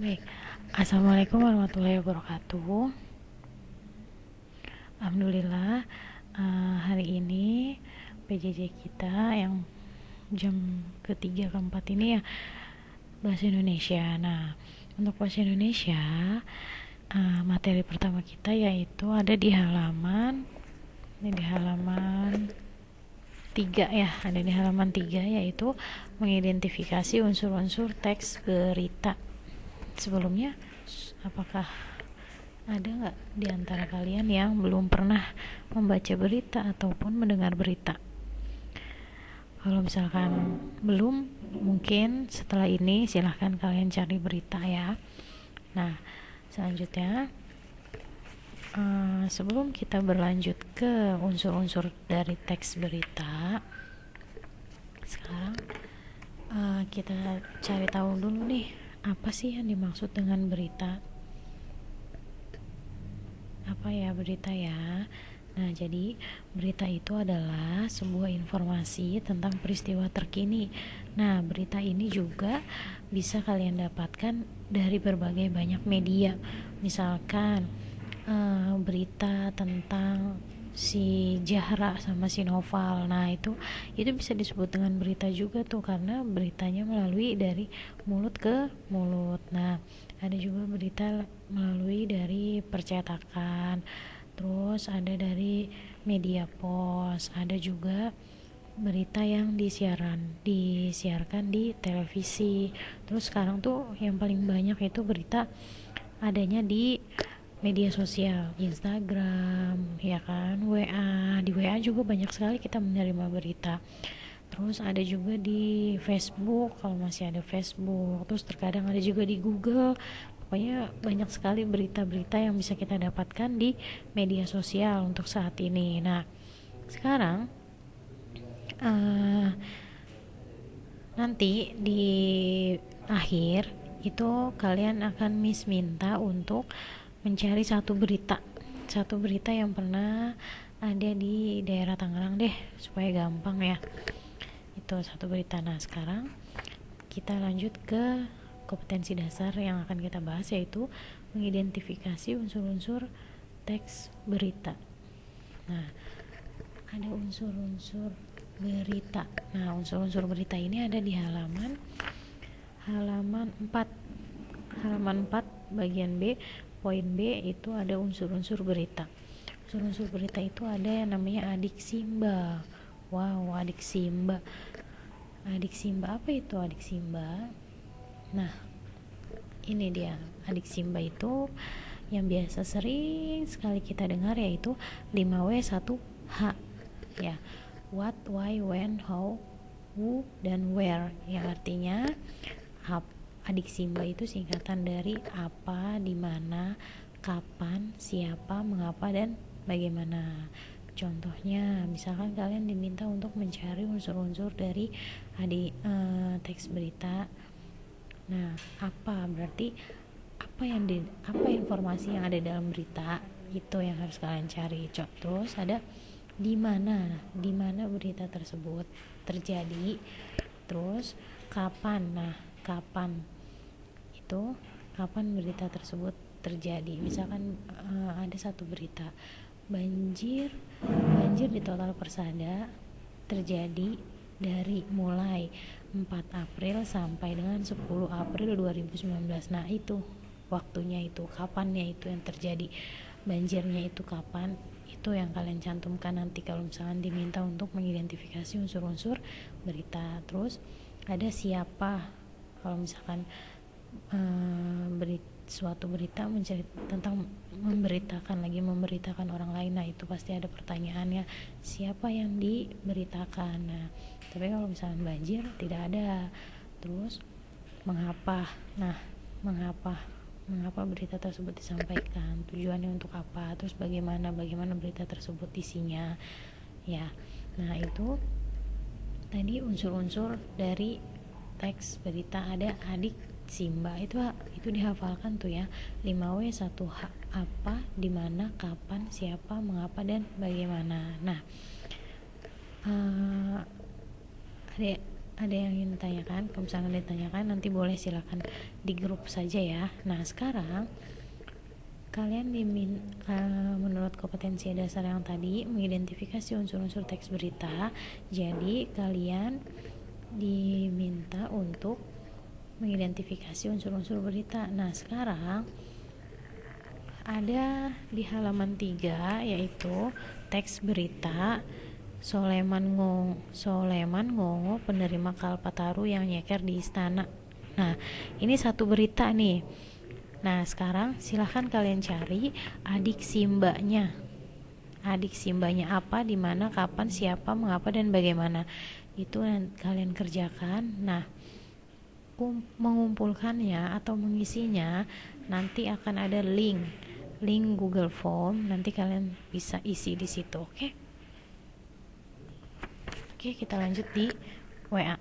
Baik, Assalamualaikum warahmatullahi wabarakatuh. Alhamdulillah, hari ini PJJ kita yang jam ketiga keempat ini ya bahasa Indonesia. Nah, untuk bahasa Indonesia, materi pertama kita yaitu ada di halaman 3 ya, ada di halaman 3 yaitu mengidentifikasi unsur-unsur teks berita. Sebelumnya, apakah ada nggak di antara kalian yang belum pernah membaca berita ataupun mendengar berita? Kalau misalkan belum, mungkin setelah ini silahkan kalian cari berita ya. Nah, selanjutnya sebelum kita berlanjut ke unsur-unsur dari teks berita, sekarang kita cari tahu dulu nih, apa sih yang dimaksud dengan berita? Apa ya berita ya? Nah, jadi berita itu adalah sebuah informasi tentang peristiwa terkini. Nah, berita ini juga bisa kalian dapatkan dari berbagai banyak media. Misalkan berita tentang si Zahra sama si Noval. Nah, itu bisa disebut dengan berita juga tuh, karena beritanya melalui dari mulut ke mulut. Nah, ada juga berita melalui dari percetakan, terus ada dari media pos, ada juga berita yang disiarkan di televisi. Terus sekarang tuh yang paling banyak itu berita adanya di media sosial, Instagram, ya kan, WA. Di WA juga banyak sekali kita menerima berita. Terus ada juga di Facebook, kalau masih ada Facebook. Terus terkadang ada juga di Google. Pokoknya banyak sekali berita-berita yang bisa kita dapatkan di media sosial untuk saat ini. Nah, sekarang uh, nanti di akhir itu kalian akan minta untuk mencari satu berita yang pernah ada di daerah Tangerang deh, supaya gampang ya. Itu satu berita. Nah, sekarang kita lanjut ke kompetensi dasar yang akan kita bahas, yaitu mengidentifikasi unsur-unsur teks berita. Nah, ada unsur-unsur berita. Nah, unsur-unsur berita ini ada di halaman 4. Halaman 4 bagian B, poin B itu ada unsur-unsur berita. Unsur-unsur berita itu ada yang namanya adik simba. Wow, adik simba. Adik simba, apa itu adik simba? Nah, ini dia. Adik simba itu yang biasa sering sekali kita dengar, yaitu 5W1H ya. What, why, when, how, who, dan where, yang artinya adik simba itu singkatan dari apa, di mana, kapan, siapa, mengapa, dan bagaimana. Contohnya, misalkan kalian diminta untuk mencari unsur-unsur dari teks berita. Nah, apa berarti apa informasi yang ada dalam berita itu yang harus kalian cari. Terus ada di mana berita tersebut terjadi. Terus kapan. Nah, kapan itu, kapan berita tersebut terjadi. Misalkan ada satu berita, banjir di Total Persada terjadi dari mulai 4 April sampai dengan 10 April 2019. Nah, itu waktunya, itu kapannya, itu yang terjadi. Banjirnya itu kapan, itu yang kalian cantumkan nanti kalau misalkan diminta untuk mengidentifikasi unsur-unsur berita. Terus ada siapa, kalau misalkan suatu berita tentang memberitakan orang lain. Nah, itu pasti ada pertanyaannya, siapa yang diberitakan. Nah, tapi kalau misalnya banjir tidak ada. Terus mengapa. Nah, mengapa berita tersebut disampaikan, tujuannya untuk apa, terus bagaimana berita tersebut isinya ya. Nah, itu tadi unsur-unsur dari teks berita. Ada adik simba, itu dihafalkan tuh ya. 5W1H, apa, di mana, kapan, siapa, mengapa, dan bagaimana. Nah, ada yang ingin ditanyakan? Kalau misalkan ditanyakan, nanti boleh silakan di grup saja ya. Nah, sekarang kalian menurut kompetensi dasar yang tadi mengidentifikasi unsur-unsur teks berita. Jadi kalian diminta untuk mengidentifikasi unsur-unsur berita. Nah, sekarang ada di halaman 3 yaitu teks berita Soleman Ngongo penerima Kalpataru yang nyeker di istana. Nah, ini satu berita nih. Nah, sekarang silahkan kalian cari adik simbanya. Adik simbanya apa, di mana, kapan, siapa, mengapa, dan bagaimana. Itu kalian kerjakan. Nah, mengumpulkannya atau mengisinya nanti akan ada link Google Form, nanti kalian bisa isi di situ. Oke, kita lanjut di WA.